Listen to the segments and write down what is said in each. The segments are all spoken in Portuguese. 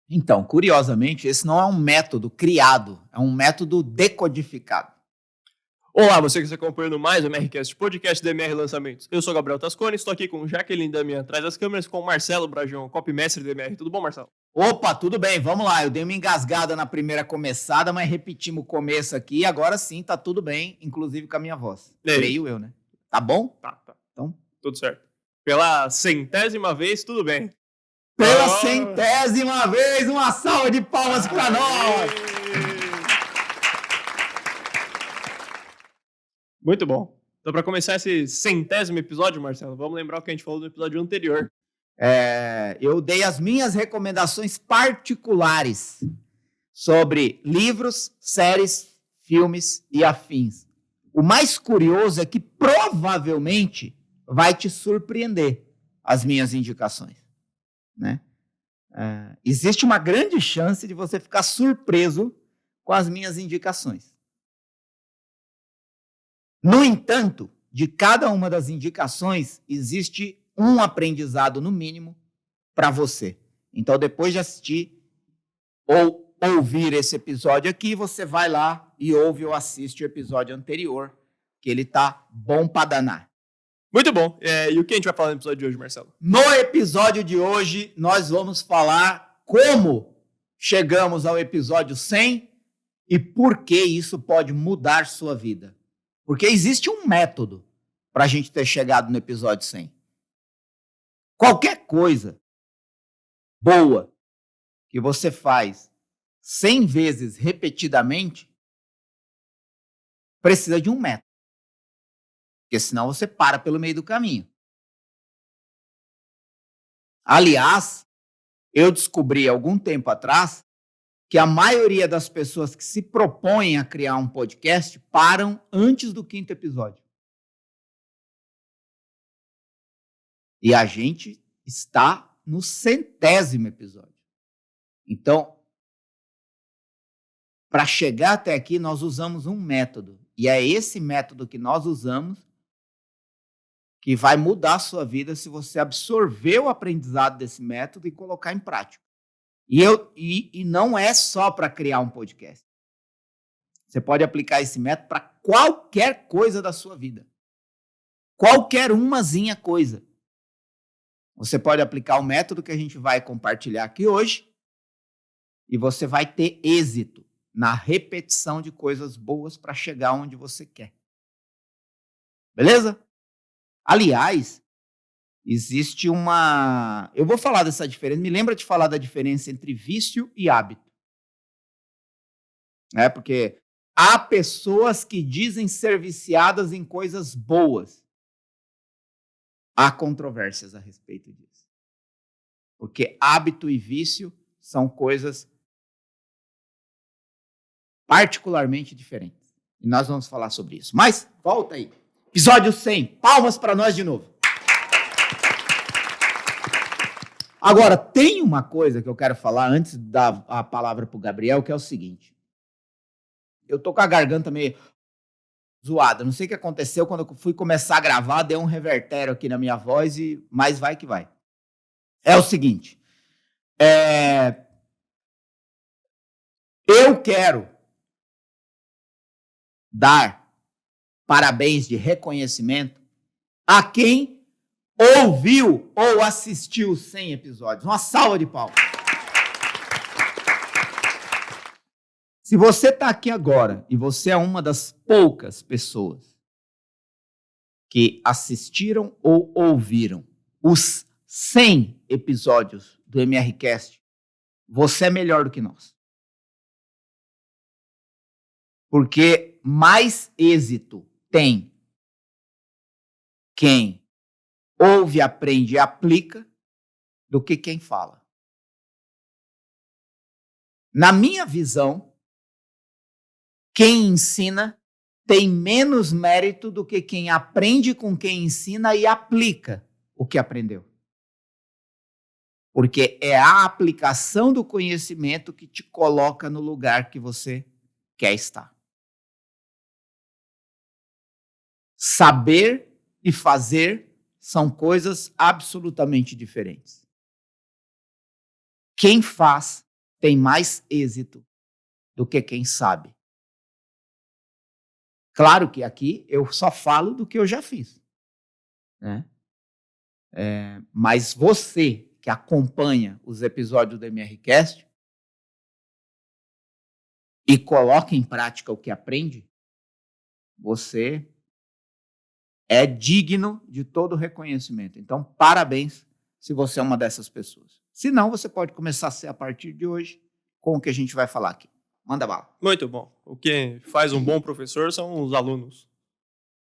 Então, curiosamente, esse não é um método criado, é um método decodificado. Olá, você que está acompanhando mais o MRCast, podcast da MR Lançamentos. Eu sou Gabriel Tascone, estou aqui com Jaqueline Damian, atrás das câmeras, com Marcelo Brajão, copymestre da MR. Tudo bom, Marcelo? Opa, tudo bem, vamos lá. Eu dei uma engasgada na primeira começada, mas repetimos o começo aqui. Agora sim, tá tudo bem, inclusive com a minha voz. Creio eu, né? Tá bom? Tá. Então, Tudo certo. Pela 100ª vez, tudo bem. pela 100ª vez, uma salva de palmas pra nós! Muito bom. Então, para começar esse 100º episódio, Marcelo, vamos lembrar o que a gente falou no episódio anterior. Eu dei as minhas recomendações particulares sobre livros, séries, filmes e afins. O mais curioso é que provavelmente vai te surpreender as minhas indicações, né? Existe uma grande chance de você ficar surpreso com as minhas indicações. No entanto, de cada uma das indicações, existe um aprendizado, no mínimo, para você. Então, depois de assistir ou ouvir esse episódio aqui, você vai lá e ouve ou assiste o episódio anterior, que ele tá bom para danar. Muito bom. E o que a gente vai falar no episódio de hoje, Marcelo? No episódio de hoje, nós vamos falar como chegamos ao episódio 100 e por que isso pode mudar sua vida. Porque existe um método para a gente ter chegado no episódio 100. Qualquer coisa boa que você faz 100 vezes repetidamente precisa de um método. Porque senão você para pelo meio do caminho. Aliás, eu descobri algum tempo atrás que a maioria das pessoas que se propõem a criar um podcast param antes do 5º episódio. E a gente está no 100º episódio. Então, para chegar até aqui, nós usamos um método. E é esse método que nós usamos que vai mudar a sua vida se você absorver o aprendizado desse método e colocar em prática. E não é só para criar um podcast. Você pode aplicar esse método para qualquer coisa da sua vida. Qualquer umazinha coisa. Você pode aplicar o método que a gente vai compartilhar aqui hoje e você vai ter êxito na repetição de coisas boas para chegar onde você quer. Beleza? Aliás, existe uma... Eu vou falar dessa diferença. Me lembra de falar da diferença entre vício e hábito. Porque há pessoas que dizem ser viciadas em coisas boas. Há controvérsias a respeito disso. Porque hábito e vício são coisas particularmente diferentes. E nós vamos falar sobre isso. Mas, volta aí. Episódio 100. Palmas para nós de novo. Agora, tem uma coisa que eu quero falar antes de dar a palavra para o Gabriel, que é o seguinte. Eu tô com a garganta meio zoada. Não sei o que aconteceu quando eu fui começar a gravar, deu um revertério aqui na minha voz, mas vai que vai. É o seguinte. Eu quero dar parabéns de reconhecimento a quem ouviu ou assistiu 100 episódios. Uma salva de palmas. Se você está aqui agora e você é uma das poucas pessoas que assistiram ou ouviram os 100 episódios do MRCast, você é melhor do que nós. Porque mais êxito tem quem ouve, aprende e aplica do que quem fala. Na minha visão, quem ensina tem menos mérito do que quem aprende com quem ensina e aplica o que aprendeu. Porque é a aplicação do conhecimento que te coloca no lugar que você quer estar. Saber e fazer são coisas absolutamente diferentes. Quem faz tem mais êxito do que quem sabe. Claro que aqui eu só falo do que eu já fiz, né? Mas você que acompanha os episódios do MRCast e coloca em prática o que aprende, você é digno de todo reconhecimento. Então, parabéns se você é uma dessas pessoas. Se não, você pode começar a ser a partir de hoje com o que a gente vai falar aqui. Manda bala. Muito bom. O que faz um bom professor são os alunos.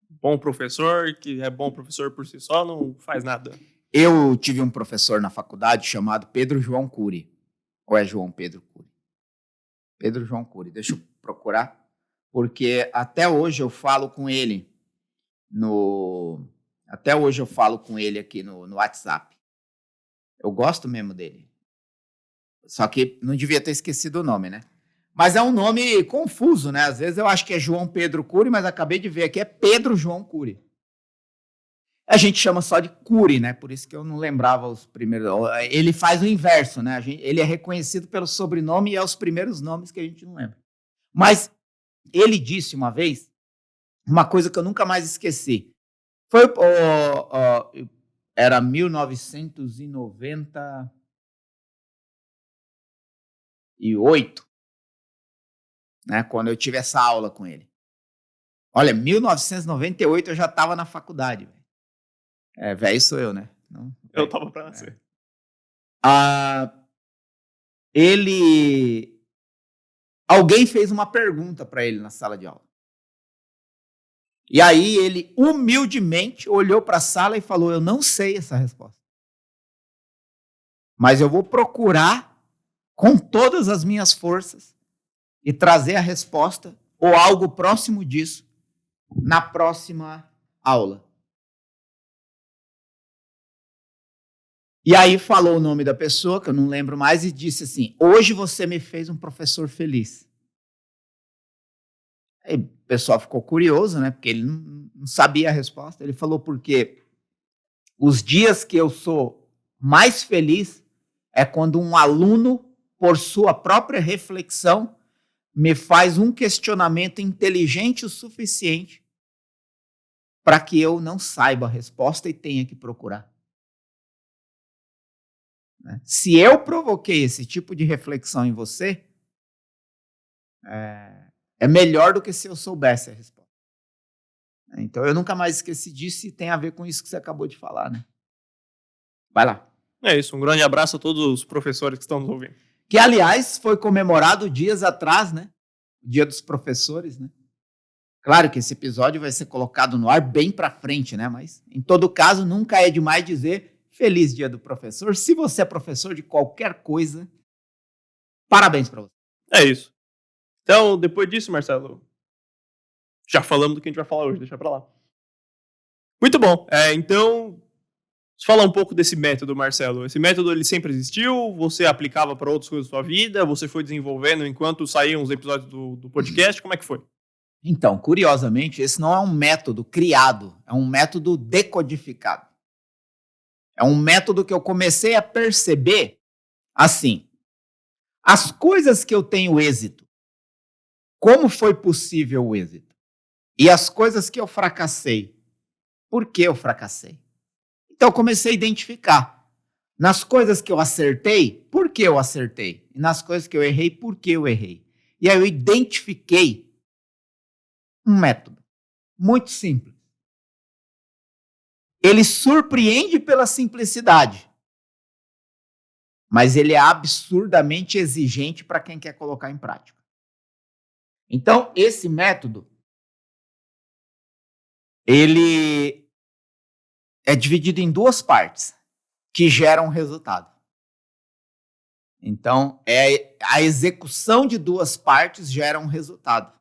Bom professor, que é bom professor por si só, não faz nada. Eu tive um professor na faculdade chamado Pedro João Cury. Ou é João Pedro Cury? Pedro João Cury. Deixa eu procurar. Porque até hoje eu falo com ele aqui no WhatsApp. Eu gosto mesmo dele. Só que não devia ter esquecido o nome, né? Mas é um nome confuso, né? Às vezes eu acho que é João Pedro Cury, mas acabei de ver aqui, é Pedro João Cury. A gente chama só de Cury, né? Por isso que eu não lembrava os primeiros. Ele faz o inverso, né? Ele é reconhecido pelo sobrenome e é os primeiros nomes que a gente não lembra. Mas ele disse uma vez uma coisa que eu nunca mais esqueci. Era 1998, né? Quando eu tive essa aula com ele. Olha, 1998 eu já estava na faculdade. Velho sou eu, né? Não, eu tava para nascer. Alguém fez uma pergunta para ele na sala de aula. E aí ele humildemente olhou para a sala e falou: eu não sei essa resposta. Mas eu vou procurar com todas as minhas forças e trazer a resposta ou algo próximo disso na próxima aula. E aí falou o nome da pessoa, que eu não lembro mais, e disse assim: hoje você me fez um professor feliz. Aí o pessoal ficou curioso, né? Porque ele não sabia a resposta. Ele falou: porque os dias que eu sou mais feliz é quando um aluno, por sua própria reflexão, me faz um questionamento inteligente o suficiente para que eu não saiba a resposta e tenha que procurar. Se eu provoquei esse tipo de reflexão em você, é melhor do que se eu soubesse a resposta. Então, eu nunca mais esqueci disso e tem a ver com isso que você acabou de falar, né? Vai lá. É isso, um grande abraço a todos os professores que estão nos ouvindo. Que, aliás, foi comemorado dias atrás, né? O Dia dos Professores, né? Claro que esse episódio vai ser colocado no ar bem para frente, né? Mas, em todo caso, nunca é demais dizer feliz Dia do Professor. Se você é professor de qualquer coisa, parabéns para você. É isso. Então, depois disso, Marcelo, já falamos do que a gente vai falar hoje, deixa pra lá. Muito bom. Então, fala um pouco desse método, Marcelo. Esse método, ele sempre existiu? Você aplicava para outras coisas da sua vida? Você foi desenvolvendo enquanto saíam os episódios do podcast? Como é que foi? Então, curiosamente, esse não é um método criado, é um método decodificado. É um método que eu comecei a perceber assim: as coisas que eu tenho êxito, como foi possível o êxito? E as coisas que eu fracassei, por que eu fracassei? Então, eu comecei a identificar. Nas coisas que eu acertei, por que eu acertei? E nas coisas que eu errei, por que eu errei? E aí eu identifiquei um método muito simples. Ele surpreende pela simplicidade, mas ele é absurdamente exigente para quem quer colocar em prática. Então, esse método, ele é dividido em duas partes que geram resultado. Então, a execução de duas partes gera um resultado,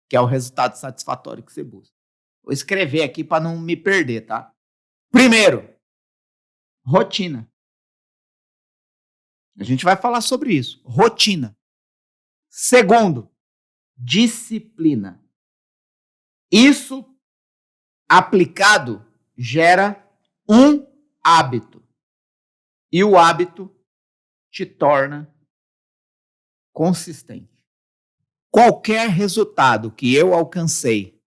que é o resultado satisfatório que você busca. Vou escrever aqui para não me perder, tá? Primeiro, rotina. A gente vai falar sobre isso. Rotina. Segundo, disciplina. Isso aplicado gera um hábito. E o hábito te torna consistente. Qualquer resultado que eu alcancei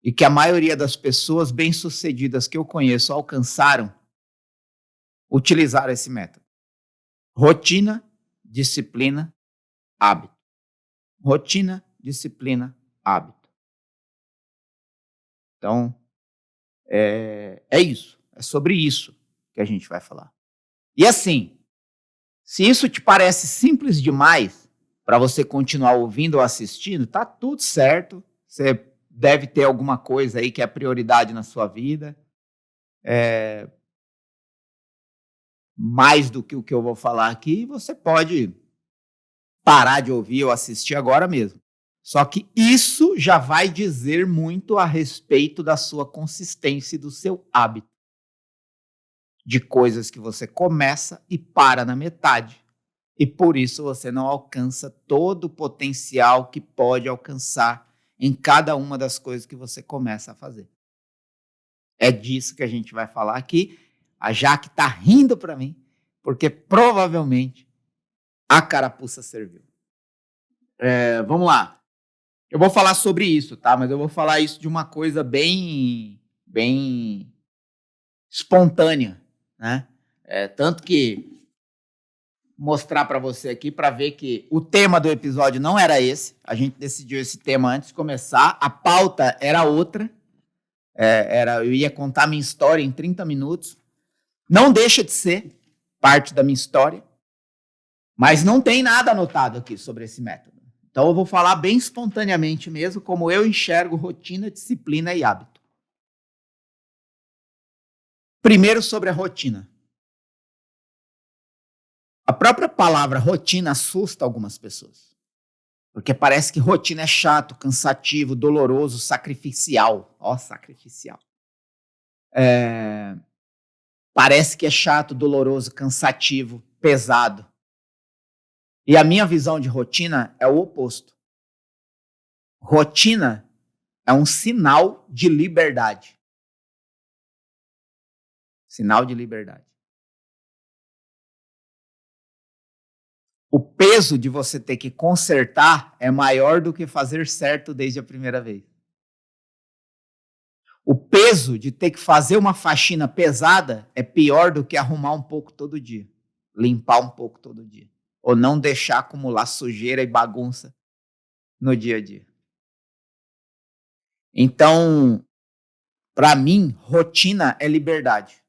e que a maioria das pessoas bem-sucedidas que eu conheço alcançaram, utilizaram esse método. Rotina, disciplina, hábito. Rotina, disciplina, hábito. Então, é isso. É sobre isso que a gente vai falar. E assim, se isso te parece simples demais para você continuar ouvindo ou assistindo, tá tudo certo. Você deve ter alguma coisa aí que é prioridade na sua vida. Mais do que o que eu vou falar aqui, você pode parar de ouvir ou assistir agora mesmo. Só que isso já vai dizer muito a respeito da sua consistência e do seu hábito. De coisas que você começa e para na metade. E por isso você não alcança todo o potencial que pode alcançar em cada uma das coisas que você começa a fazer. É disso que a gente vai falar aqui. A Jaque está rindo para mim, porque provavelmente a carapuça serviu. Vamos lá. Eu vou falar sobre isso, tá? Mas eu vou falar isso de uma coisa bem espontânea, né? Tanto que mostrar para você aqui para ver que o tema do episódio não era esse. A gente decidiu esse tema antes de começar. A pauta era outra. Eu ia contar minha história em 30 minutos. Não deixa de ser parte da minha história, mas não tem nada anotado aqui sobre esse método. Então eu vou falar bem espontaneamente mesmo, como eu enxergo rotina, disciplina e hábito. Primeiro sobre a rotina. A própria palavra rotina assusta algumas pessoas, porque parece que rotina é chato, cansativo, doloroso, sacrificial. Sacrificial. Parece que é chato, doloroso, cansativo, pesado. E a minha visão de rotina é o oposto. Rotina é um sinal de liberdade. Sinal de liberdade. O peso de você ter que consertar é maior do que fazer certo desde a primeira vez. O peso de ter que fazer uma faxina pesada é pior do que arrumar um pouco todo dia. Limpar um pouco todo dia. Ou não deixar acumular sujeira e bagunça no dia a dia. Então, para mim, rotina é liberdade.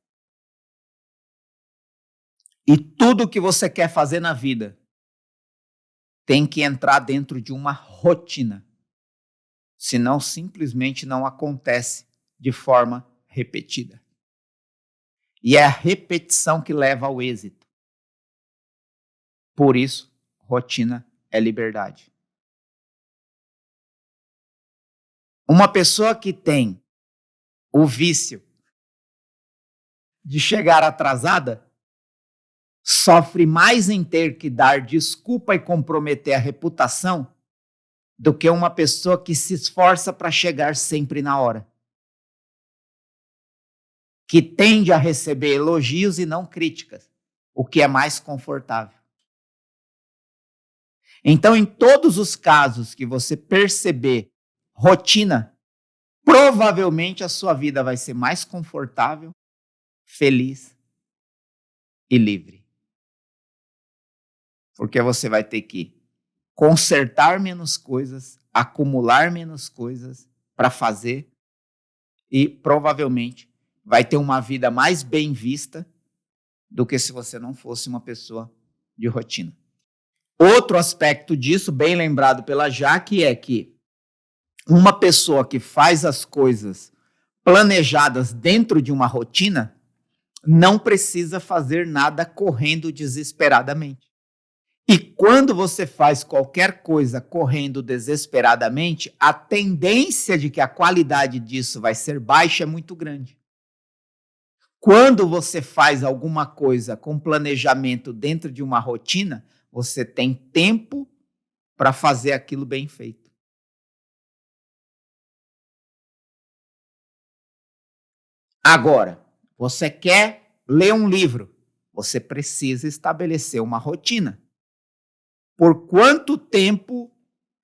E tudo que você quer fazer na vida tem que entrar dentro de uma rotina. Senão, simplesmente não acontece de forma repetida. E é a repetição que leva ao êxito. Por isso, rotina é liberdade. Uma pessoa que tem o vício de chegar atrasada sofre mais em ter que dar desculpa e comprometer a reputação do que uma pessoa que se esforça para chegar sempre na hora. Que tende a receber elogios e não críticas, o que é mais confortável. Então, em todos os casos que você perceber rotina, provavelmente a sua vida vai ser mais confortável, feliz e livre. Porque você vai ter que consertar menos coisas, acumular menos coisas para fazer e provavelmente vai ter uma vida mais bem vista do que se você não fosse uma pessoa de rotina. Outro aspecto disso, bem lembrado pela Jaque, é que uma pessoa que faz as coisas planejadas dentro de uma rotina não precisa fazer nada correndo desesperadamente. E quando você faz qualquer coisa correndo desesperadamente, a tendência de que a qualidade disso vai ser baixa é muito grande. Quando você faz alguma coisa com planejamento dentro de uma rotina, você tem tempo para fazer aquilo bem feito. Agora, você quer ler um livro, você precisa estabelecer uma rotina. por quanto tempo,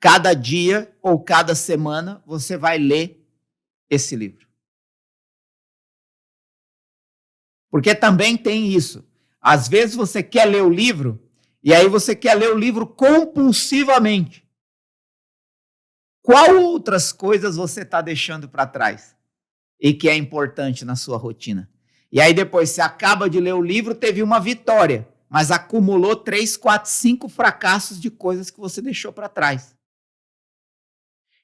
cada dia ou cada semana, você vai ler esse livro. Porque também tem isso. Às vezes você quer ler o livro, e aí você quer ler o livro compulsivamente. Qual outras coisas você está deixando para trás e que é importante na sua rotina? E aí depois você acaba de ler o livro, teve uma vitória, mas acumulou 3, 4, 5 fracassos de coisas que você deixou para trás.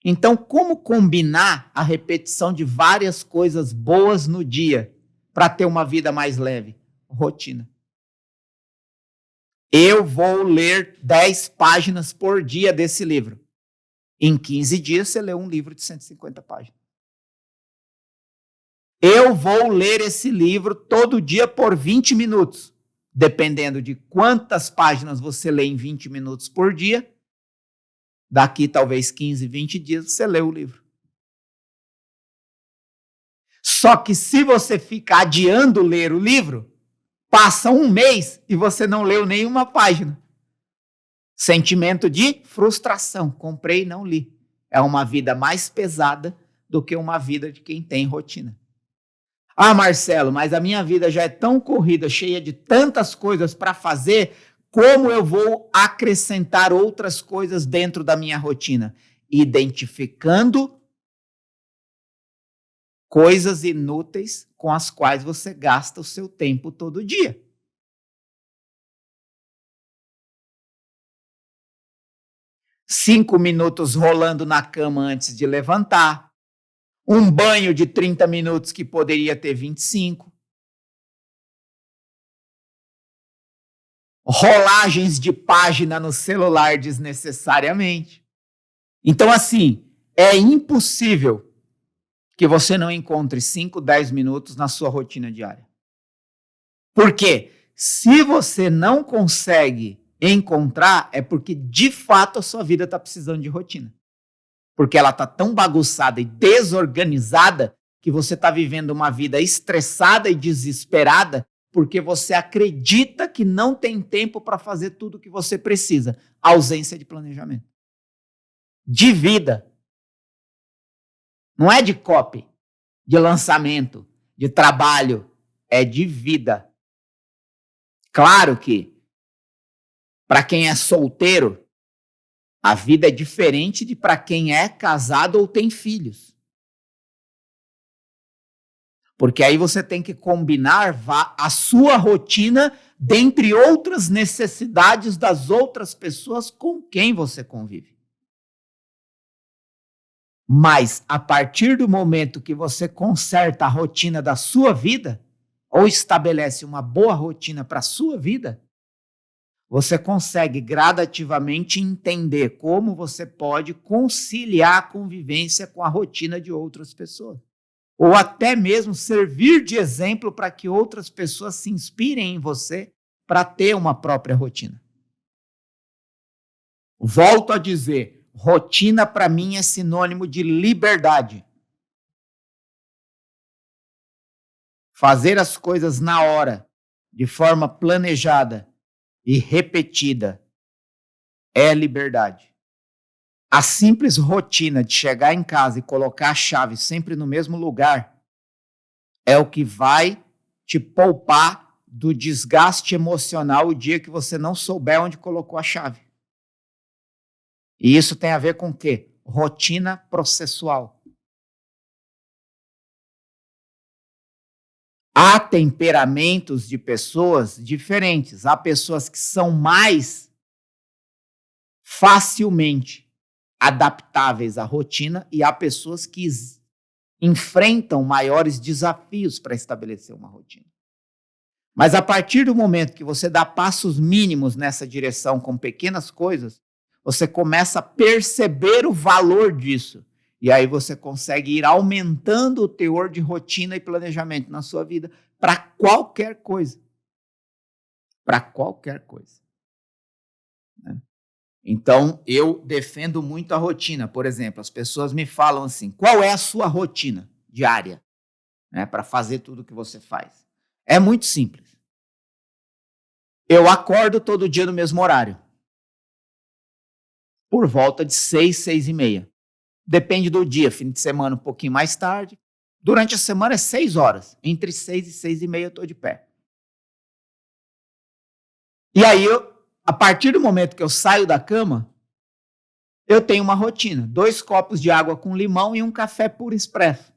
Então, como combinar a repetição de várias coisas boas no dia para ter uma vida mais leve? Rotina. Eu vou ler 10 páginas por dia desse livro. Em 15 dias, você lê um livro de 150 páginas. Eu vou ler esse livro todo dia por 20 minutos. Dependendo de quantas páginas você lê em 20 minutos por dia, daqui talvez 15, 20 dias, você lê o livro. Só que se você ficar adiando ler o livro, passa um mês e você não leu nenhuma página. Sentimento de frustração. Comprei e não li. É uma vida mais pesada do que uma vida de quem tem rotina. Ah, Marcelo, mas a minha vida já é tão corrida, cheia de tantas coisas para fazer, como eu vou acrescentar outras coisas dentro da minha rotina? Identificando coisas inúteis com as quais você gasta o seu tempo todo dia. Cinco minutos rolando na cama antes de levantar. Um banho de 30 minutos que poderia ter 25. Rolagens de página no celular desnecessariamente. Então, assim, é impossível que você não encontre 5, 10 minutos na sua rotina diária. Por quê? Se você não consegue encontrar, é porque de fato a sua vida está precisando de rotina. Porque ela está tão bagunçada e desorganizada que você está vivendo uma vida estressada e desesperada porque você acredita que não tem tempo para fazer tudo o que você precisa. Ausência de planejamento. De vida. Não é de copy, de lançamento, de trabalho. É de vida. Claro que, para quem é solteiro, a vida é diferente de para quem é casado ou tem filhos. Porque aí você tem que combinar a sua rotina dentre outras necessidades das outras pessoas com quem você convive. Mas, a partir do momento que você conserta a rotina da sua vida, ou estabelece uma boa rotina para a sua vida, você consegue gradativamente entender como você pode conciliar a convivência com a rotina de outras pessoas. Ou até mesmo servir de exemplo para que outras pessoas se inspirem em você para ter uma própria rotina. Volto a dizer, rotina para mim é sinônimo de liberdade. Fazer as coisas na hora, de forma planejada e repetida, é liberdade. A simples rotina de chegar em casa e colocar a chave sempre no mesmo lugar é o que vai te poupar do desgaste emocional o dia que você não souber onde colocou a chave. E isso tem a ver com o quê? Rotina processual. Há temperamentos de pessoas diferentes. Há pessoas que são mais facilmente adaptáveis à rotina e há pessoas que enfrentam maiores desafios para estabelecer uma rotina. Mas a partir do momento que você dá passos mínimos nessa direção com pequenas coisas, você começa a perceber o valor disso. E aí você consegue ir aumentando o teor de rotina e planejamento na sua vida para qualquer coisa. Para qualquer coisa. Então, eu defendo muito a rotina. Por exemplo, as pessoas me falam assim, qual é a sua rotina diária, para fazer tudo o que você faz? É muito simples. Eu acordo todo dia no mesmo horário. por volta de 6, 6h30. Depende do dia, fim de semana um pouquinho mais tarde. Durante a semana é 6 horas. Entre 6 e 6h30 eu estou de pé. E aí, a partir do momento que eu saio da cama, eu tenho uma rotina. 2 copos de água com limão e um café puro expresso.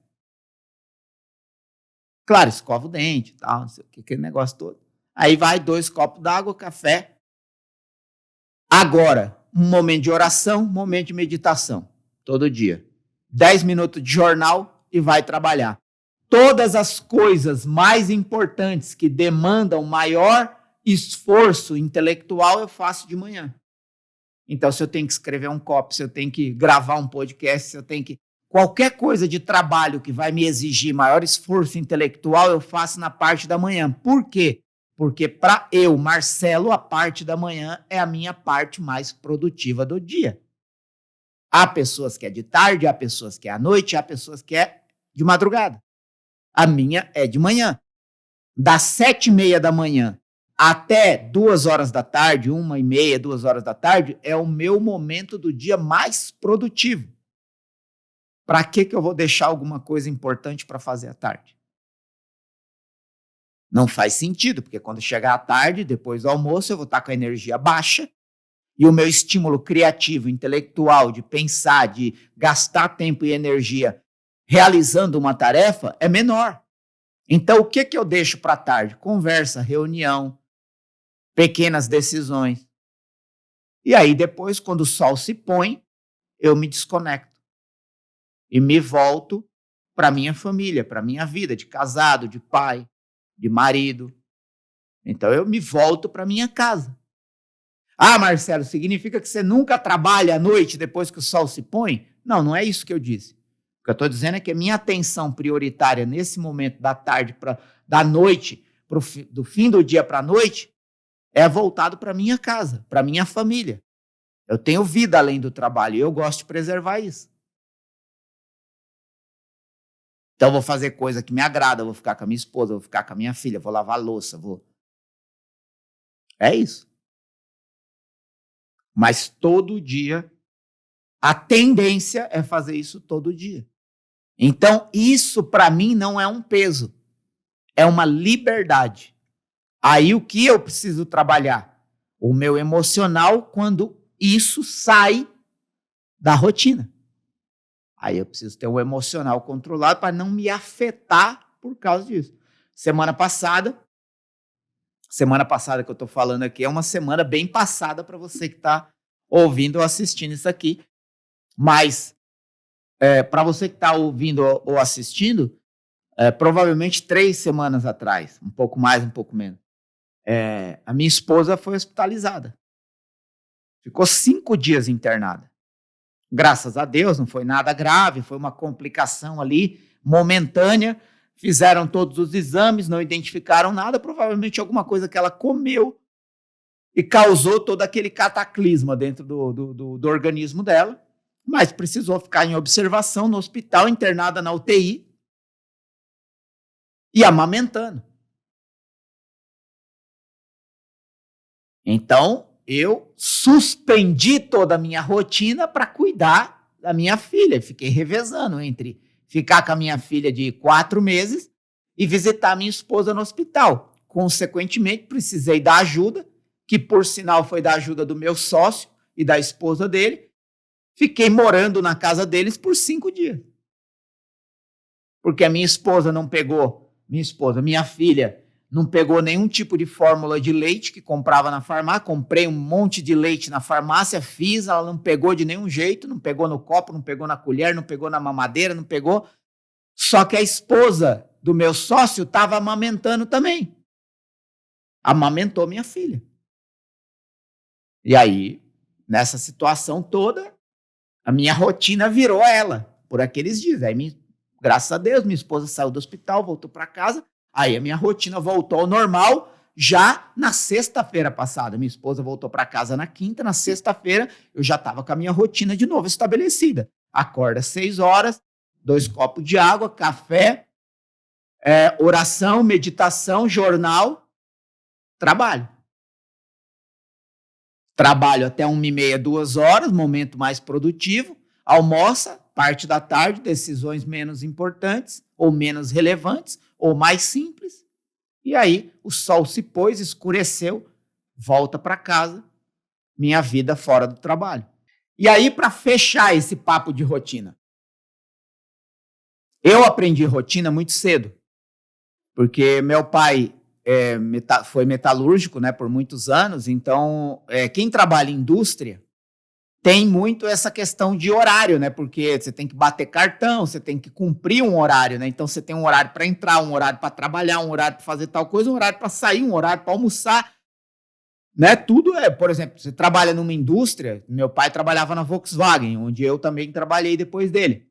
Claro, escova o dente e tal, não sei o que, aquele negócio todo. Aí vai 2 copos d'água, café. Agora, um momento de oração, um momento de meditação. Todo dia. 10 minutos de jornal e vai trabalhar. Todas as coisas mais importantes que demandam maior esforço intelectual eu faço de manhã. Então, se eu tenho que escrever um copy, se eu tenho que gravar um podcast, se eu tenho que... Qualquer coisa de trabalho que vai me exigir maior esforço intelectual, eu faço na parte da manhã. Por quê? Porque para eu, Marcelo, a parte da manhã é a minha parte mais produtiva do dia. Há pessoas que é de tarde, há pessoas que é à noite, há pessoas que é de madrugada. A minha é de manhã. Das 7h30 da manhã até 2 horas da tarde, 1h30, 2 horas da tarde, é o meu momento do dia mais produtivo. Para que eu vou deixar alguma coisa importante para fazer à tarde? Não faz sentido, porque quando chegar à tarde, depois do almoço, eu vou estar com a energia baixa e o meu estímulo criativo, intelectual, de pensar, de gastar tempo e energia realizando uma tarefa é menor. Então, o que eu deixo para a tarde? Conversa, reunião, pequenas decisões. E aí, depois, quando o sol se põe, eu me desconecto e me volto para minha família, para minha vida de casado, de pai, de marido. Então, eu me volto para minha casa. Ah, Marcelo, significa que você nunca trabalha à noite depois que o sol se põe? Não, não é isso que eu disse. O que eu estou dizendo é que a minha atenção prioritária nesse momento da tarde, da noite, do fim do dia para a noite, é voltado para minha casa, para minha família. Eu tenho vida além do trabalho e eu gosto de preservar isso. Então, eu vou fazer coisa que me agrada, vou ficar com a minha esposa, vou ficar com a minha filha, vou lavar a louça, vou... É isso. Mas todo dia, a tendência é fazer isso todo dia. Então, isso para mim não é um peso, é uma liberdade. Aí o que eu preciso trabalhar? O meu emocional quando isso sai da rotina. Aí eu preciso ter o emocional controlado para não me afetar por causa disso. Semana passada que eu estou falando aqui, é uma semana bem passada para você que está ouvindo ou assistindo isso aqui. Mas, para você que está ouvindo ou assistindo, provavelmente 3 semanas atrás, um pouco mais, um pouco menos, a minha esposa foi hospitalizada. Ficou 5 dias internada. Graças a Deus, não foi nada grave, foi uma complicação ali, momentânea. Fizeram todos os exames, não identificaram nada, provavelmente alguma coisa que ela comeu e causou todo aquele cataclisma dentro do organismo dela, mas precisou ficar em observação no hospital, internada na UTI e amamentando. Então, eu suspendi toda a minha rotina para cuidar da minha filha. Fiquei revezando entre ficar com a minha filha de 4 meses e visitar a minha esposa no hospital. Consequentemente, precisei da ajuda, que por sinal foi da ajuda do meu sócio e da esposa dele. Fiquei morando na casa deles por 5 dias. Porque a minha esposa não pegou, minha filha não pegou nenhum tipo de fórmula de leite que comprava na farmácia. Comprei um monte de leite na farmácia, fiz, ela não pegou de nenhum jeito, não pegou no copo, não pegou na colher, não pegou na mamadeira, não pegou. Só que a esposa do meu sócio estava amamentando também. Amamentou minha filha. E aí, nessa situação toda, a minha rotina virou ela, por aqueles dias. Aí, graças a Deus, minha esposa saiu do hospital, voltou para casa. Aí a minha rotina voltou ao normal já na sexta-feira passada. Minha esposa voltou para casa na quinta, na sexta-feira eu já estava com a minha rotina de novo estabelecida. Acorda às 6 horas, 2 copos de água, café, oração, meditação, jornal, trabalho. trabalho até 1h30, 2 horas, momento mais produtivo, almoça, parte da tarde, decisões menos importantes, ou menos relevantes, ou mais simples, e aí o sol se pôs, escureceu, volta para casa, minha vida fora do trabalho. E aí, para fechar esse papo de rotina, eu aprendi rotina muito cedo, porque meu pai foi metalúrgico, né, por muitos anos, então quem trabalha em indústria tem muito essa questão de horário, né, porque você tem que bater cartão, você tem que cumprir um horário, né, então você tem um horário para entrar, um horário para trabalhar, um horário para fazer tal coisa, um horário para sair, um horário para almoçar, né, tudo por exemplo, você trabalha numa indústria, meu pai trabalhava na Volkswagen, onde eu também trabalhei depois dele.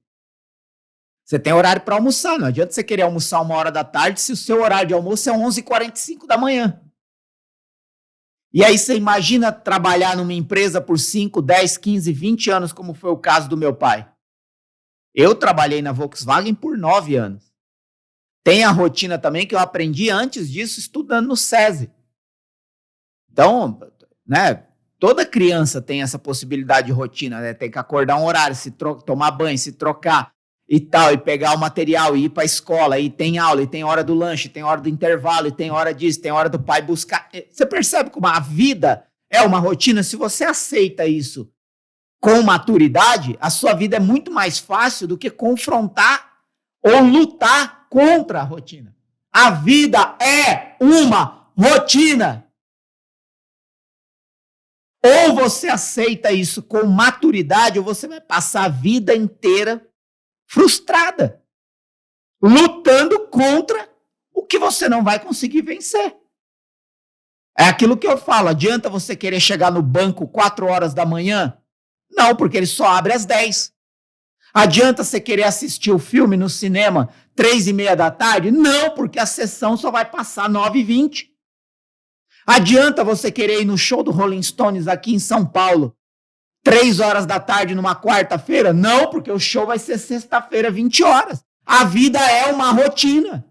Você tem horário para almoçar, não adianta você querer almoçar 1h da tarde se o seu horário de almoço é 11h45 da manhã. E aí você imagina trabalhar numa empresa por 5, 10, 15, 20 anos, como foi o caso do meu pai. Eu trabalhei na Volkswagen por 9 anos. Tem a rotina também que eu aprendi antes disso estudando no SESI. Então, né, toda criança tem essa possibilidade de rotina, né? Tem que acordar um horário, tomar banho, se trocar e tal, e pegar o material, e ir para a escola, e tem aula, e tem hora do lanche, tem hora do intervalo, e tem hora disso, tem hora do pai buscar. Você percebe como a vida é uma rotina? Se você aceita isso com maturidade, a sua vida é muito mais fácil do que confrontar ou lutar contra a rotina. A vida é uma rotina. Ou você aceita isso com maturidade, ou você vai passar a vida inteira frustrada, lutando contra o que você não vai conseguir vencer. É aquilo que eu falo, adianta você querer chegar no banco 4 horas da manhã? Não, porque ele só abre às 10. Adianta você querer assistir o filme no cinema 3h30 da tarde? Não, porque a sessão só vai passar 9h20. Adianta você querer ir no show do Rolling Stones aqui em São Paulo 3 horas da tarde numa quarta-feira? Não, porque o show vai ser sexta-feira, 20 horas. A vida é uma rotina.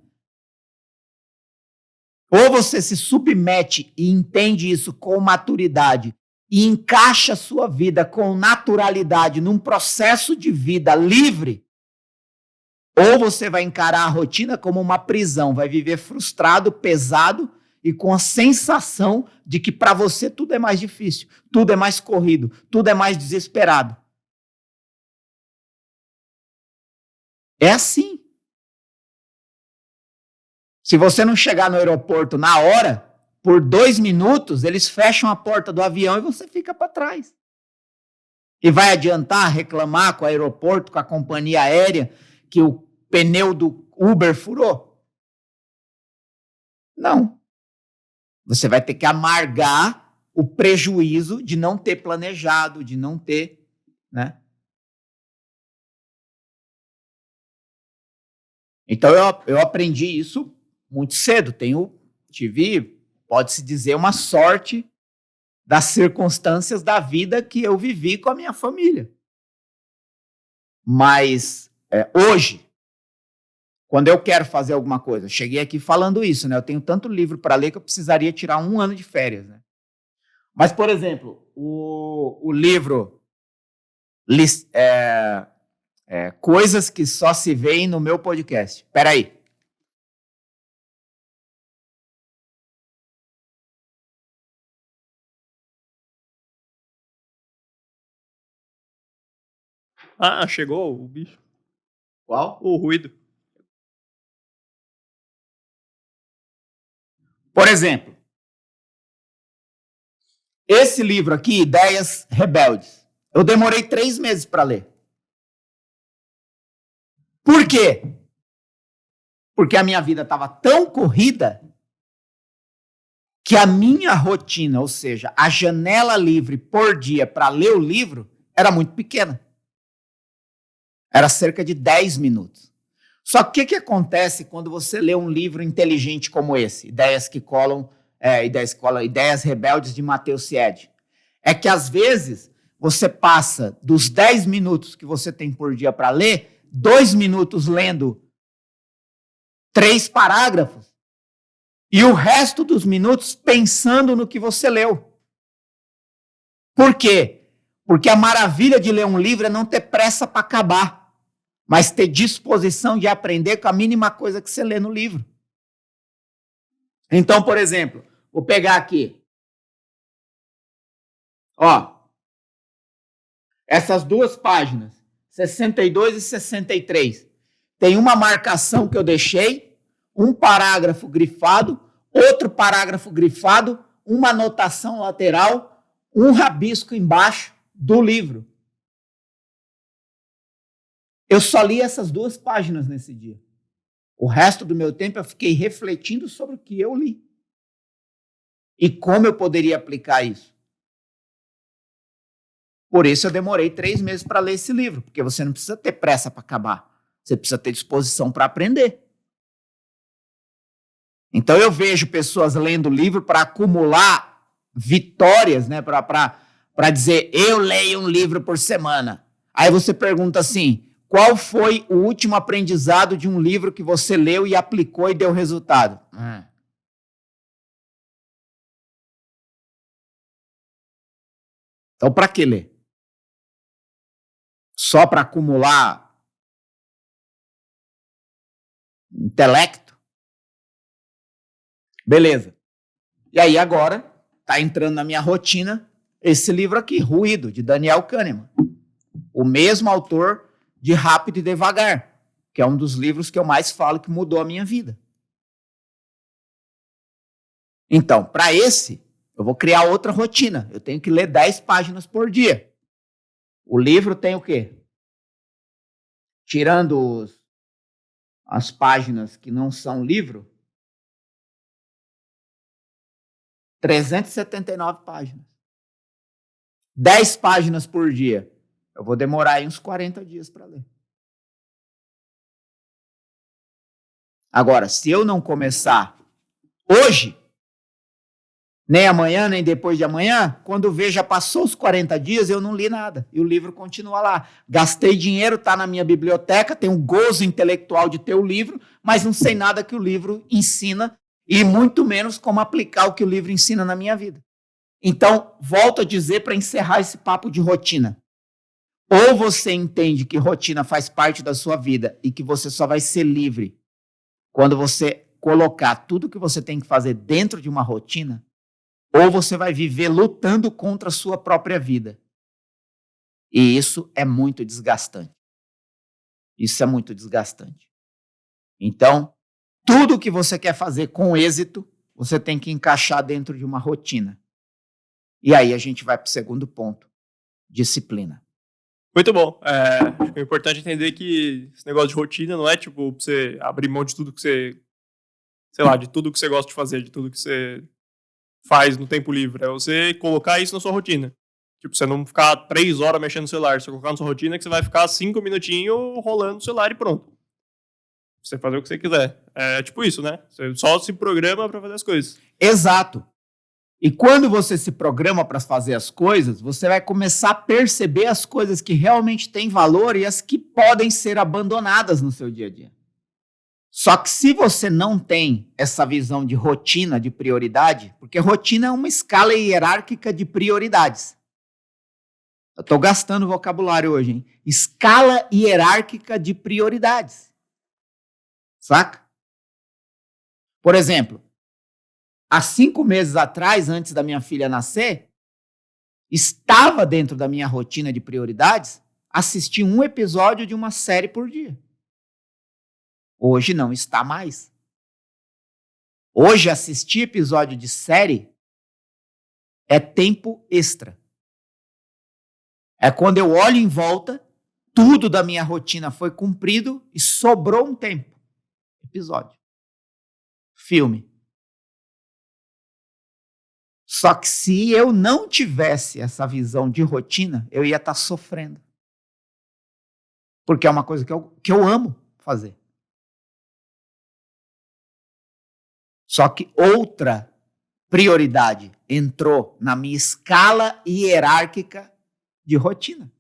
Ou você se submete e entende isso com maturidade e encaixa a sua vida com naturalidade num processo de vida livre, ou você vai encarar a rotina como uma prisão, vai viver frustrado, pesado e com a sensação de que para você tudo é mais difícil, tudo é mais corrido, tudo é mais desesperado. É assim. Se você não chegar no aeroporto na hora, por 2 minutos, eles fecham a porta do avião e você fica para trás. E vai adiantar reclamar com o aeroporto, com a companhia aérea, que o pneu do Uber furou? Não. Você vai ter que amargar o prejuízo de não ter planejado, de não ter, né? Então eu aprendi isso muito cedo. Tive, pode-se dizer, uma sorte das circunstâncias da vida que eu vivi com a minha família. Mas hoje, quando eu quero fazer alguma coisa, cheguei aqui falando isso, né? Eu tenho tanto livro para ler que eu precisaria tirar 1 ano de férias, né? Mas, por exemplo, o livro Coisas que só se veem no meu podcast. Espera aí. Ah, chegou o bicho. Qual? O ruído. Por exemplo, esse livro aqui, Ideias Rebeldes, eu demorei 3 meses para ler. Por quê? Porque a minha vida estava tão corrida que a minha rotina, ou seja, a janela livre por dia para ler o livro, era muito pequena. Era cerca de 10 minutos. Só que o que acontece quando você lê um livro inteligente como esse, Ideias Rebeldes, de Matteo Sied? É que, às vezes, você passa dos 10 minutos que você tem por dia para ler, 2 minutos lendo 3 parágrafos e o resto dos minutos pensando no que você leu. Por quê? Porque a maravilha de ler um livro é não ter pressa para acabar, mas ter disposição de aprender com a mínima coisa que você lê no livro. Então, por exemplo, vou pegar aqui. Ó, essas duas páginas, 62 e 63. Tem uma marcação que eu deixei, um parágrafo grifado, outro parágrafo grifado, uma anotação lateral, um rabisco embaixo do livro. Eu só li essas duas páginas nesse dia. O resto do meu tempo eu fiquei refletindo sobre o que eu li. E como eu poderia aplicar isso. Por isso eu demorei 3 meses para ler esse livro, porque você não precisa ter pressa para acabar. Você precisa ter disposição para aprender. Então eu vejo pessoas lendo livro para acumular vitórias, né? Para dizer, eu leio um livro por semana. Aí você pergunta assim, qual foi o último aprendizado de um livro que você leu e aplicou e deu resultado? Então, para que ler? Só para acumular intelecto? Beleza. E aí agora está entrando na minha rotina esse livro aqui, Ruído, de Daniel Kahneman. O mesmo autor de Rápido e Devagar, que é um dos livros que eu mais falo que mudou a minha vida. Então, para esse, eu vou criar outra rotina. Eu tenho que ler 10 páginas por dia. O livro tem o quê? Tirando as páginas que não são livro, 379 páginas. 10 páginas por dia. Eu vou demorar aí uns 40 dias para ler. Agora, se eu não começar hoje, nem amanhã, nem depois de amanhã, quando vejo já passou os 40 dias, eu não li nada. E o livro continua lá. Gastei dinheiro, está na minha biblioteca, tenho um gozo intelectual de ter o livro, mas não sei nada que o livro ensina e muito menos como aplicar o que o livro ensina na minha vida. Então, volto a dizer para encerrar esse papo de rotina. Ou você entende que rotina faz parte da sua vida e que você só vai ser livre quando você colocar tudo que você tem que fazer dentro de uma rotina, ou você vai viver lutando contra a sua própria vida. E isso é muito desgastante. Isso é muito desgastante. Então, tudo que você quer fazer com êxito, você tem que encaixar dentro de uma rotina. E aí a gente vai para o segundo ponto, disciplina. Muito bom. Acho que é importante entender que esse negócio de rotina não é tipo pra você abrir mão de tudo que você, sei lá, de tudo que você gosta de fazer, de tudo que você faz no tempo livre. É você colocar isso na sua rotina. Tipo, você não ficar 3 horas mexendo no celular. Você colocar na sua rotina que você vai ficar 5 minutinhos rolando no celular e pronto. Você fazer o que você quiser. É tipo isso, né? Você só se programa pra fazer as coisas. Exato. E quando você se programa para fazer as coisas, você vai começar a perceber as coisas que realmente têm valor e as que podem ser abandonadas no seu dia a dia. Só que se você não tem essa visão de rotina, de prioridade, porque rotina é uma escala hierárquica de prioridades. Eu estou gastando vocabulário hoje, hein? Escala hierárquica de prioridades. Saca? Por exemplo, há 5 meses atrás, antes da minha filha nascer, estava dentro da minha rotina de prioridades assistir um episódio de uma série por dia. Hoje não está mais. Hoje assistir episódio de série é tempo extra. É quando eu olho em volta, tudo da minha rotina foi cumprido e sobrou um tempo. Episódio. Filme. Só que se eu não tivesse essa visão de rotina, eu ia estar sofrendo. Porque é uma coisa que eu amo fazer. Só que outra prioridade entrou na minha escala hierárquica de rotina.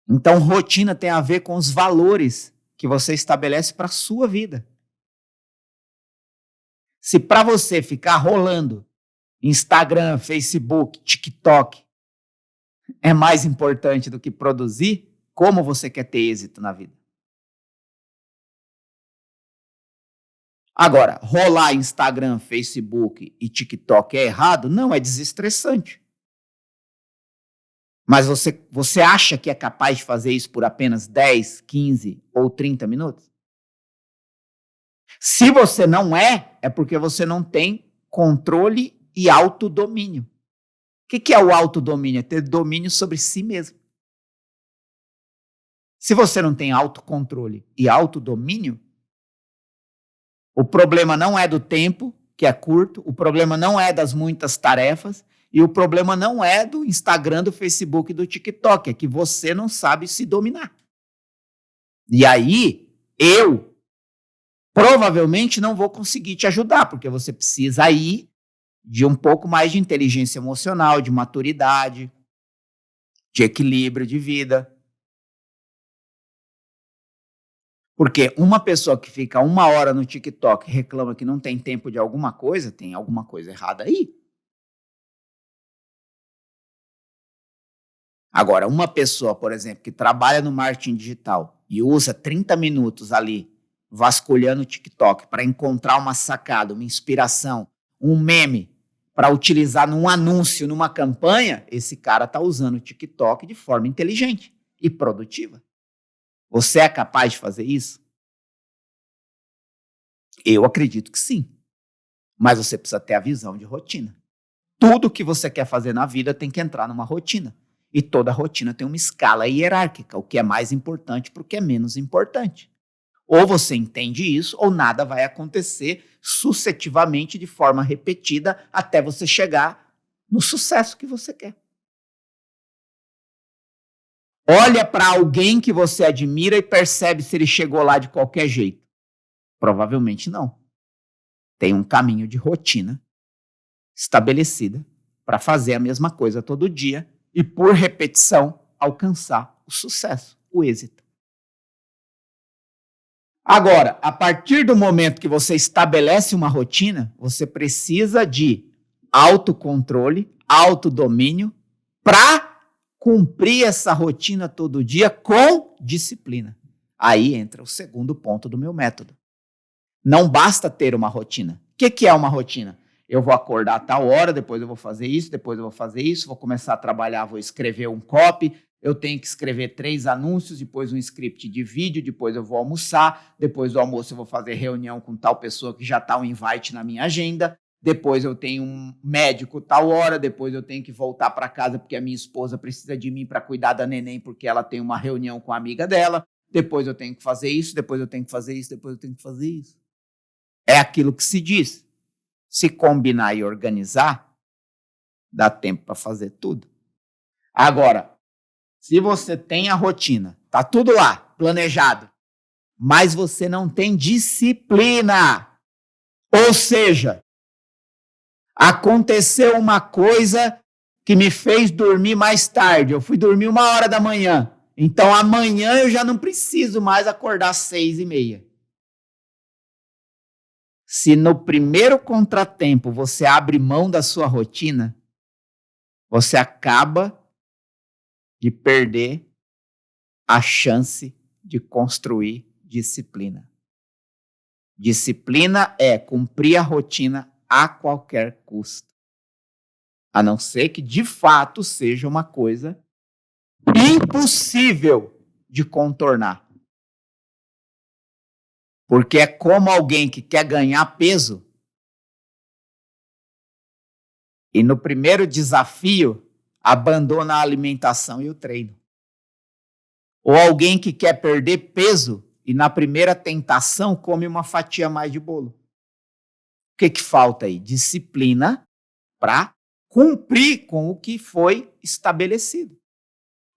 Então, rotina tem a ver com os valores que você estabelece para a sua vida. Se para você ficar rolando Instagram, Facebook, TikTok é mais importante do que produzir, como você quer ter êxito na vida? Agora, rolar Instagram, Facebook e TikTok é errado? Não, é desestressante. Mas você acha que é capaz de fazer isso por apenas 10, 15 ou 30 minutos? Se você não é porque você não tem controle e autodomínio. O que é o autodomínio? É ter domínio sobre si mesmo. Se você não tem autocontrole e autodomínio, o problema não é do tempo, que é curto, o problema não é das muitas tarefas, e o problema não é do Instagram, do Facebook e do TikTok, é que você não sabe se dominar. E aí, eu provavelmente não vou conseguir te ajudar, porque você precisa aí de um pouco mais de inteligência emocional, de maturidade, de equilíbrio de vida. Porque uma pessoa que fica 1 hora no TikTok e reclama que não tem tempo de alguma coisa, tem alguma coisa errada aí. Agora, uma pessoa, por exemplo, que trabalha no marketing digital e usa 30 minutos ali vasculhando o TikTok para encontrar uma sacada, uma inspiração, um meme para utilizar num anúncio, numa campanha, esse cara está usando o TikTok de forma inteligente e produtiva. Você é capaz de fazer isso? Eu acredito que sim. Mas você precisa ter a visão de rotina. Tudo que você quer fazer na vida tem que entrar numa rotina. E toda rotina tem uma escala hierárquica, o que é mais importante para o que é menos importante. Ou você entende isso, ou nada vai acontecer sucessivamente de forma repetida até você chegar no sucesso que você quer. Olha para alguém que você admira e percebe se ele chegou lá de qualquer jeito. Provavelmente não. Tem um caminho de rotina estabelecida para fazer a mesma coisa todo dia e, por repetição, alcançar o sucesso, o êxito. Agora, a partir do momento que você estabelece uma rotina, você precisa de autocontrole, autodomínio para cumprir essa rotina todo dia com disciplina. Aí entra o segundo ponto do meu método. Não basta ter uma rotina. O que é uma rotina? Eu vou acordar a tal hora, depois eu vou fazer isso, depois eu vou fazer isso, vou começar a trabalhar, vou escrever um copy, eu tenho que escrever 3 anúncios, depois um script de vídeo, depois eu vou almoçar, depois do almoço eu vou fazer reunião com tal pessoa que já está um invite na minha agenda, depois eu tenho um médico tal hora, depois eu tenho que voltar para casa porque a minha esposa precisa de mim para cuidar da neném porque ela tem uma reunião com a amiga dela, depois eu tenho que fazer isso, depois eu tenho que fazer isso, depois eu tenho que fazer isso. É aquilo que se diz. Se combinar e organizar, dá tempo para fazer tudo. Agora, se você tem a rotina, tá tudo lá, planejado, mas você não tem disciplina, ou seja, aconteceu uma coisa que me fez dormir mais tarde, eu fui dormir 1 hora da manhã, então amanhã eu já não preciso mais acordar às 6h30. Se no primeiro contratempo você abre mão da sua rotina, você acaba de perder a chance de construir disciplina. Disciplina é cumprir a rotina a qualquer custo. A não ser que de fato seja uma coisa impossível de contornar. Porque é como alguém que quer ganhar peso e no primeiro desafio abandona a alimentação e o treino. Ou alguém que quer perder peso e na primeira tentação come uma fatia a mais de bolo. O que falta aí? Disciplina para cumprir com o que foi estabelecido.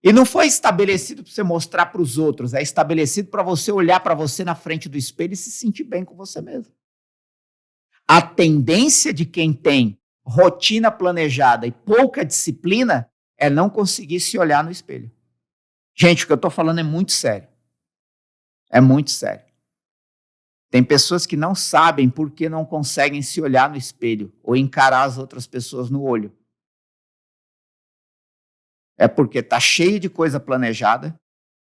E não foi estabelecido para você mostrar para os outros, é estabelecido para você olhar para você na frente do espelho e se sentir bem com você mesmo. A tendência de quem tem rotina planejada e pouca disciplina é não conseguir se olhar no espelho. Gente, o que eu estou falando é muito sério. É muito sério. Tem pessoas que não sabem por que não conseguem se olhar no espelho ou encarar as outras pessoas no olho. É porque está cheio de coisa planejada,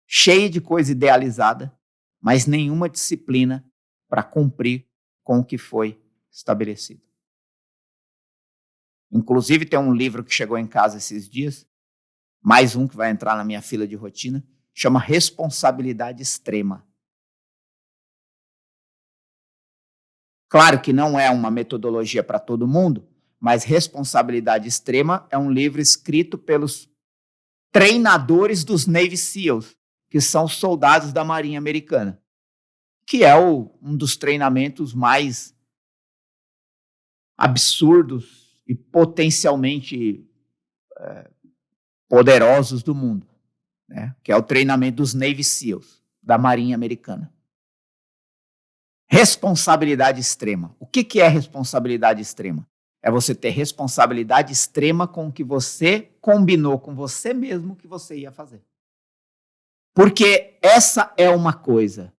cheio de coisa idealizada, mas nenhuma disciplina para cumprir com o que foi estabelecido. Inclusive, tem um livro que chegou em casa esses dias, mais um que vai entrar na minha fila de rotina, chama Responsabilidade Extrema. Claro que não é uma metodologia para todo mundo, mas Responsabilidade Extrema é um livro escrito pelos treinadores dos Navy SEALs, que são soldados da Marinha Americana, que é um dos treinamentos mais absurdos e potencialmente poderosos do mundo, né? Que é o treinamento dos Navy SEALs, da Marinha Americana. Responsabilidade extrema. O que é responsabilidade extrema? É você ter responsabilidade extrema com o que você combinou com você mesmo que você ia fazer. Porque essa é uma coisa.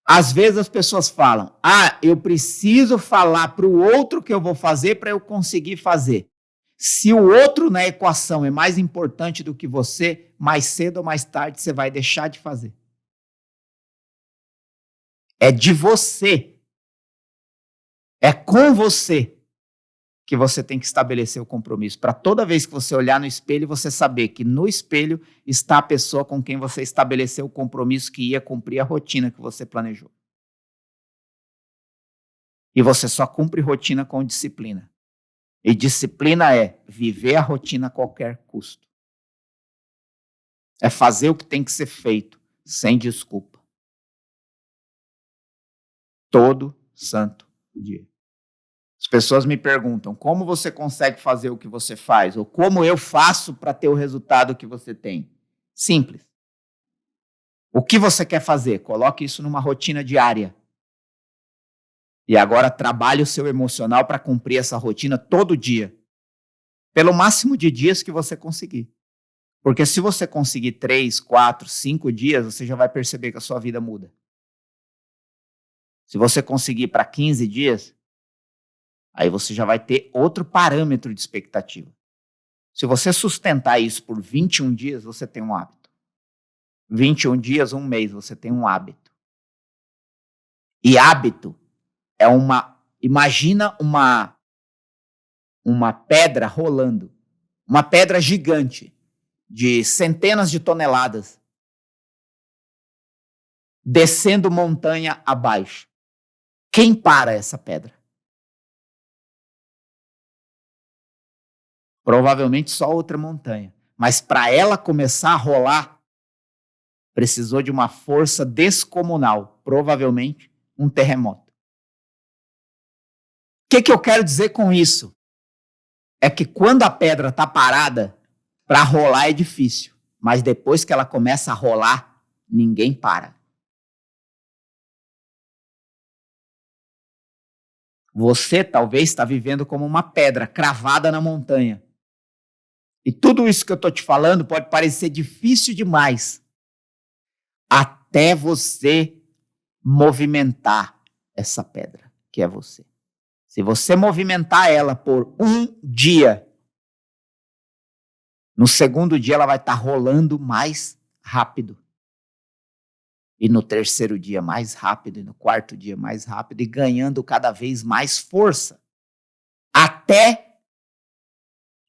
Às vezes as pessoas falam, eu preciso falar para o outro que eu vou fazer para eu conseguir fazer. Se o outro na equação é mais importante do que você, mais cedo ou mais tarde você vai deixar de fazer. É de você. É com você que você tem que estabelecer o compromisso. Para toda vez que você olhar no espelho, você saber que no espelho está a pessoa com quem você estabeleceu o compromisso que ia cumprir a rotina que você planejou. E você só cumpre rotina com disciplina. E disciplina é viver a rotina a qualquer custo. É fazer o que tem que ser feito, sem desculpa. Todo santo dia. As pessoas me perguntam, como você consegue fazer o que você faz? Ou como eu faço para ter o resultado que você tem? Simples. O que você quer fazer? Coloque isso numa rotina diária. E agora trabalhe o seu emocional para cumprir essa rotina todo dia. Pelo máximo de dias que você conseguir. Porque se você conseguir 3, 4, 5 dias, você já vai perceber que a sua vida muda. Se você conseguir para 15 dias, aí você já vai ter outro parâmetro de expectativa. Se você sustentar isso por 21 dias, você tem um hábito. 21 dias, um mês, você tem um hábito. E hábito é imagina uma pedra rolando. Uma pedra gigante, de centenas de toneladas, descendo montanha abaixo. Quem para essa pedra? Provavelmente só outra montanha. Mas para ela começar a rolar, precisou de uma força descomunal. Provavelmente um terremoto. O que eu quero dizer com isso? É que quando a pedra está parada, para rolar é difícil. Mas depois que ela começa a rolar, ninguém para. Você talvez está vivendo como uma pedra cravada na montanha. E tudo isso que eu estou te falando pode parecer difícil demais. Até você movimentar essa pedra, que é você. Se você movimentar ela por um dia, no segundo dia ela vai estar rolando mais rápido. E no terceiro dia mais rápido, e no quarto dia mais rápido, e ganhando cada vez mais força. Até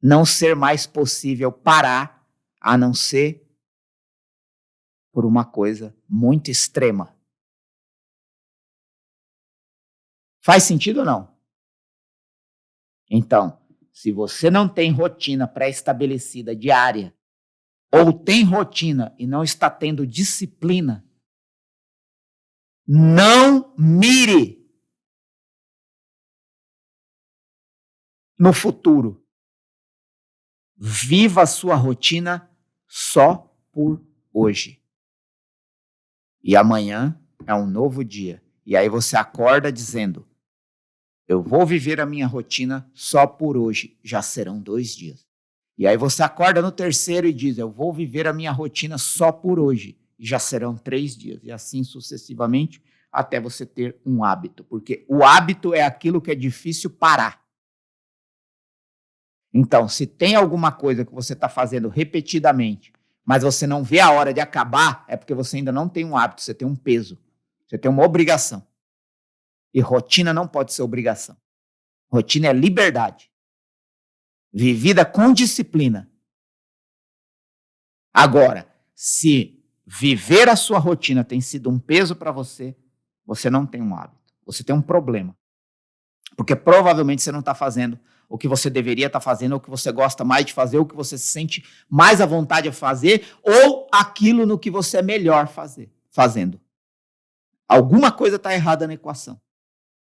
não ser mais possível parar, a não ser por uma coisa muito extrema. Faz sentido ou não? Então, se você não tem rotina pré-estabelecida diária, ou tem rotina e não está tendo disciplina, não mire no futuro. Viva a sua rotina só por hoje. E amanhã é um novo dia. E aí você acorda dizendo, eu vou viver a minha rotina só por hoje. Já serão 2 dias. E aí você acorda no terceiro e diz, eu vou viver a minha rotina só por hoje. E já serão 3 dias. E assim sucessivamente, até você ter um hábito, porque o hábito é aquilo que é difícil parar. Então, se tem alguma coisa que você está fazendo repetidamente, mas você não vê a hora de acabar, é porque você ainda não tem um hábito, você tem um peso, você tem uma obrigação. E rotina não pode ser obrigação. Rotina é liberdade, vivida com disciplina. Agora, se viver a sua rotina tem sido um peso para você, você não tem um hábito, você tem um problema. Porque provavelmente você não está fazendo o que você deveria estar fazendo, ou o que você gosta mais de fazer, ou o que você se sente mais à vontade de fazer, ou aquilo no que você é melhor fazendo. Alguma coisa está errada na equação.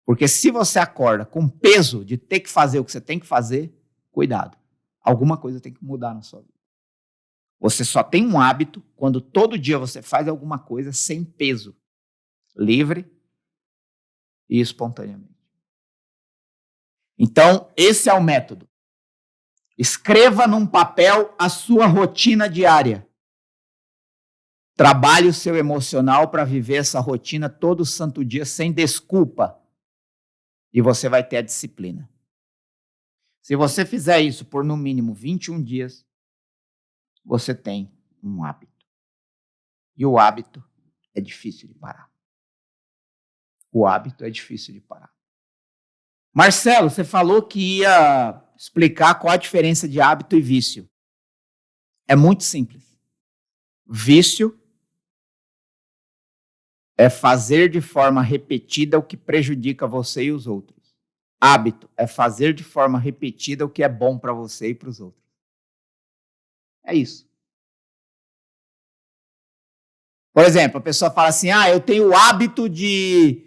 Porque se você acorda com peso de ter que fazer o que você tem que fazer, cuidado. Alguma coisa tem que mudar na sua vida. Você só tem um hábito quando todo dia você faz alguma coisa sem peso, livre e espontaneamente. Então, esse é o método. Escreva num papel a sua rotina diária. Trabalhe o seu emocional para viver essa rotina todo santo dia sem desculpa. E você vai ter a disciplina. Se você fizer isso por no mínimo 21 dias, você tem um hábito. E o hábito é difícil de parar. O hábito é difícil de parar. Marcelo, você falou que ia explicar qual a diferença de hábito e vício. É muito simples. Vício é fazer de forma repetida o que prejudica você e os outros. Hábito é fazer de forma repetida o que é bom para você e para os outros. É isso. Por exemplo, a pessoa fala assim, eu tenho o hábito de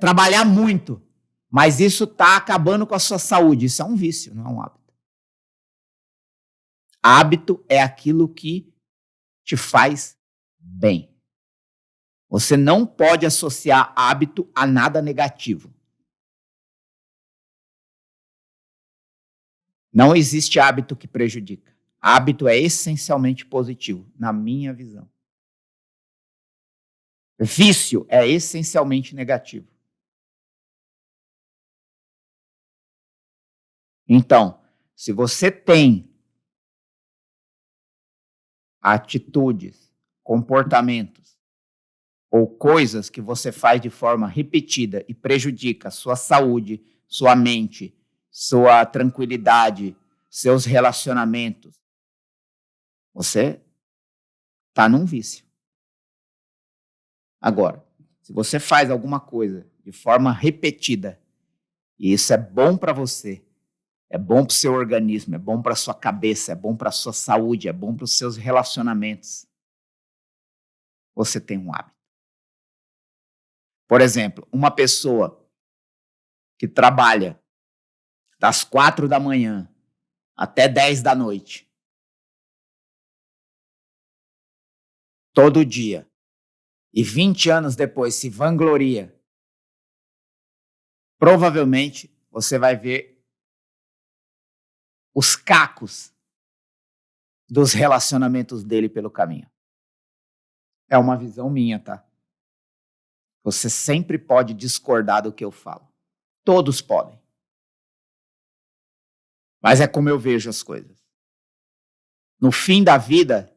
trabalhar muito, mas isso está acabando com a sua saúde. Isso é um vício, não é um hábito. Hábito é aquilo que te faz bem. Você não pode associar hábito a nada negativo. Não existe hábito que prejudica. Hábito é essencialmente positivo, na minha visão. Vício é essencialmente negativo. Então, se você tem atitudes, comportamentos ou coisas que você faz de forma repetida e prejudica a sua saúde, sua mente, sua tranquilidade, seus relacionamentos, você está num vício. Agora, se você faz alguma coisa de forma repetida e isso é bom para você, é bom para o seu organismo, é bom para a sua cabeça, é bom para a sua saúde, é bom para os seus relacionamentos, você tem um hábito. Por exemplo, uma pessoa que trabalha das 4 da manhã até 10 da noite, todo dia, e 20 anos depois se vangloria, provavelmente você vai ver os cacos dos relacionamentos dele pelo caminho. É uma visão minha, tá? Você sempre pode discordar do que eu falo. Todos podem. Mas é como eu vejo as coisas. No fim da vida,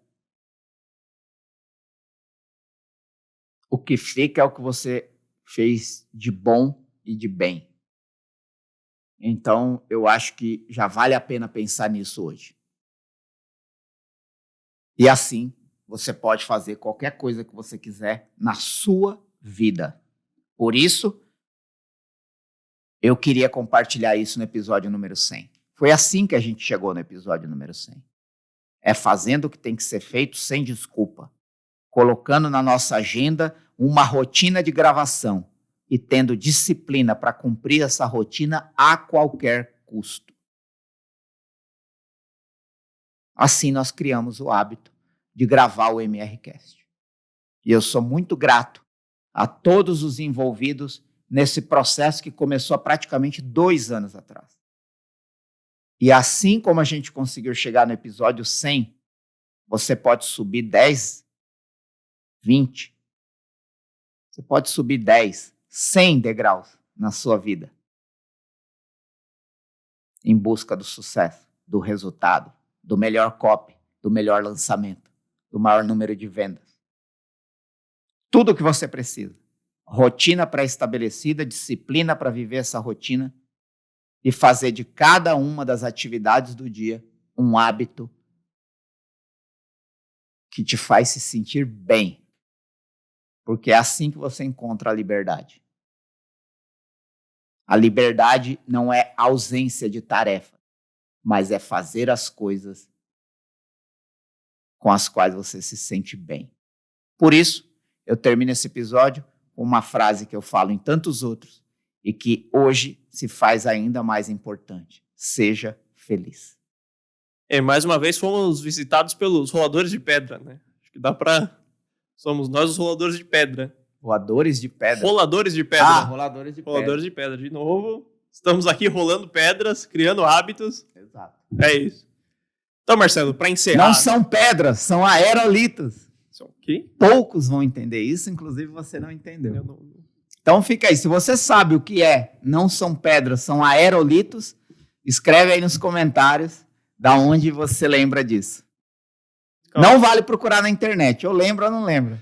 o que fica é o que você fez de bom e de bem. Então, eu acho que já vale a pena pensar nisso hoje. E assim, você pode fazer qualquer coisa que você quiser na sua vida. Por isso, eu queria compartilhar isso no episódio número 100. Foi assim que a gente chegou no episódio número 100. É fazendo o que tem que ser feito sem desculpa. Colocando na nossa agenda uma rotina de gravação e tendo disciplina para cumprir essa rotina a qualquer custo. Assim nós criamos o hábito de gravar o MRCast. E eu sou muito grato a todos os envolvidos nesse processo que começou há praticamente 2 anos atrás. E assim como a gente conseguiu chegar no episódio 100, você pode subir 10, 20, Você pode subir 10, 100 degraus na sua vida em busca do sucesso, do resultado, do melhor copy, do melhor lançamento, do maior número de vendas. Tudo o que você precisa. Rotina pré-estabelecida, disciplina para viver essa rotina e fazer de cada uma das atividades do dia um hábito que te faz se sentir bem. Porque é assim que você encontra a liberdade. A liberdade não é ausência de tarefa, mas é fazer as coisas com as quais você se sente bem. Por isso, eu termino esse episódio com uma frase que eu falo em tantos outros e que hoje se faz ainda mais importante. Seja feliz. Mais uma vez fomos visitados pelos roladores de pedra, né? Acho que dá pra... Somos nós os roladores de pedra. Roladores de pedra. Roladores de pedra. Roladores de pedra. Roladores de pedra. De novo, estamos aqui rolando pedras, criando hábitos. Exato. É isso. Então, Marcelo, para encerrar... Não são pedras, são aerolitos. São o quê? Poucos vão entender isso, inclusive você não entendeu. Eu não... Então fica aí, se você sabe o que é, não são pedras, são aerolitos, escreve aí nos comentários da onde você lembra disso. Calma. Não vale procurar na internet, eu lembro ou não lembro.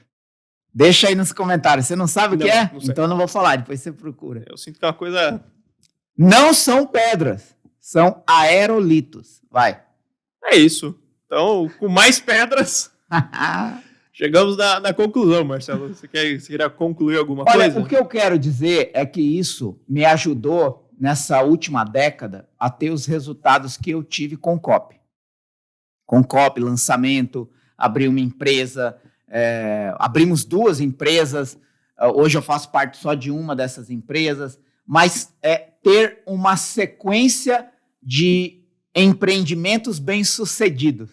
Deixa aí nos comentários, você não sabe o que é? Então eu não vou falar, depois você procura. Eu sinto que é uma coisa... Não são pedras, são aerolitos, vai. É isso, então com mais pedras... Chegamos na conclusão, Marcelo. Você queria concluir alguma coisa? Olha, o que eu quero dizer é que isso me ajudou, nessa última década, a ter os resultados que eu tive com copy. Com copy, lançamento, abri uma empresa, abrimos 2 empresas, hoje eu faço parte só de uma dessas empresas, mas ter uma sequência de empreendimentos bem-sucedidos.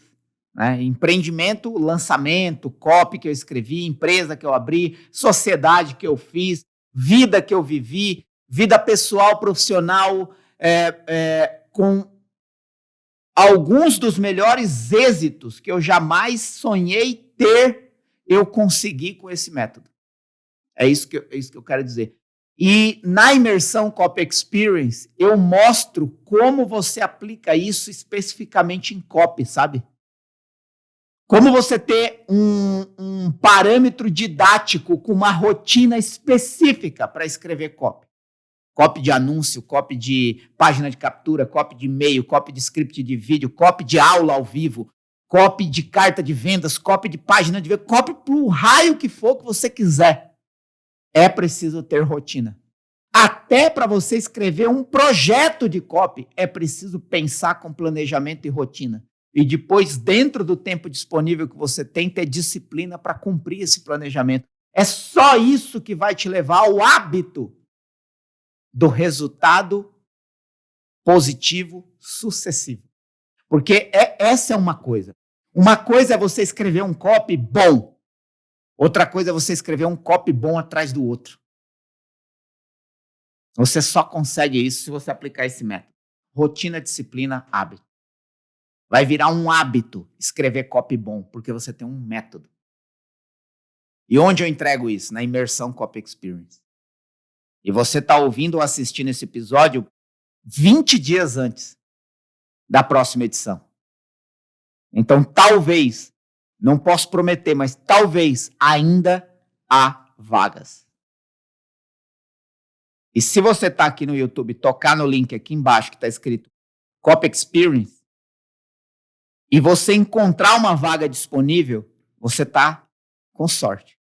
Né? Empreendimento, lançamento, copy que eu escrevi, empresa que eu abri, sociedade que eu fiz, vida que eu vivi, vida pessoal, profissional, com alguns dos melhores êxitos que eu jamais sonhei ter, eu consegui com esse método. É isso que eu quero dizer. E na imersão Copy Experience, eu mostro como você aplica isso especificamente em copy, sabe? Como você ter um parâmetro didático com uma rotina específica para escrever copy. Copy de anúncio, copy de página de captura, copy de e-mail, copy de script de vídeo, copy de aula ao vivo, copy de carta de vendas, copy de página de venda, copy para o raio que for que você quiser. É preciso ter rotina. Até para você escrever um projeto de copy, é preciso pensar com planejamento e rotina. E depois, dentro do tempo disponível que você tem, ter disciplina para cumprir esse planejamento. É só isso que vai te levar ao hábito do resultado positivo sucessivo. Porque essa é uma coisa. Uma coisa é você escrever um copy bom. Outra coisa é você escrever um copy bom atrás do outro. Você só consegue isso se você aplicar esse método. Rotina, disciplina, hábito. Vai virar um hábito escrever copy bom, porque você tem um método. E onde eu entrego isso? Na imersão Copy Experience. E você está ouvindo ou assistindo esse episódio 20 dias antes da próxima edição. Então, talvez, não posso prometer, mas talvez ainda há vagas. E se você está aqui no YouTube, tocar no link aqui embaixo que está escrito Copy Experience, e você encontrar uma vaga disponível, você está com sorte.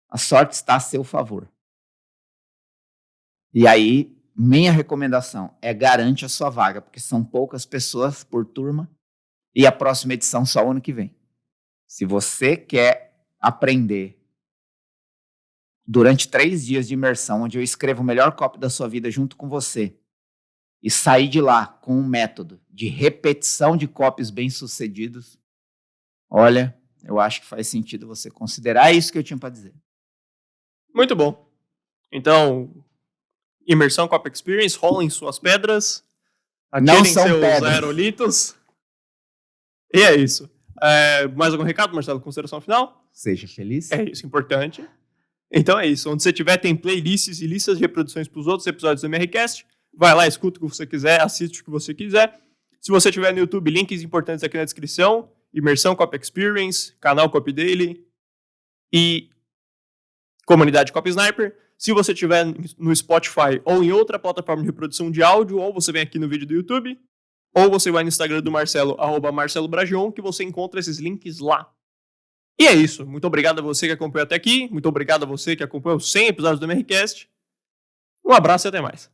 A sorte está a seu favor. E aí, minha recomendação é garante a sua vaga, porque são poucas pessoas por turma e a próxima edição só o ano que vem. Se você quer aprender durante 3 dias de imersão, onde eu escrevo o melhor copy da sua vida junto com você, e sair de lá com um método de repetição de copies bem-sucedidos, olha, eu acho que faz sentido você considerar isso que eu tinha para dizer. Muito bom. Então, imersão Copy Experience, rolem suas pedras, atirem seus pedras. Aerolitos. E é isso. Mais algum recado, Marcelo? Consideração final? Seja feliz. É isso, importante. Então é isso. Onde você tiver, tem playlists e listas de reproduções para os outros episódios do MRCast. Vai lá, escuta o que você quiser, assiste o que você quiser. Se você tiver no YouTube, links importantes aqui na descrição. Imersão Copy Experience, canal Copy Daily e comunidade Copy Sniper. Se você tiver no Spotify ou em outra plataforma de reprodução de áudio, ou você vem aqui no vídeo do YouTube, ou você vai no Instagram do Marcelo, @MarceloBragion, que você encontra esses links lá. E é isso. Muito obrigado a você que acompanhou até aqui. Muito obrigado a você que acompanhou os 100 episódios do MRCast. Um abraço e até mais.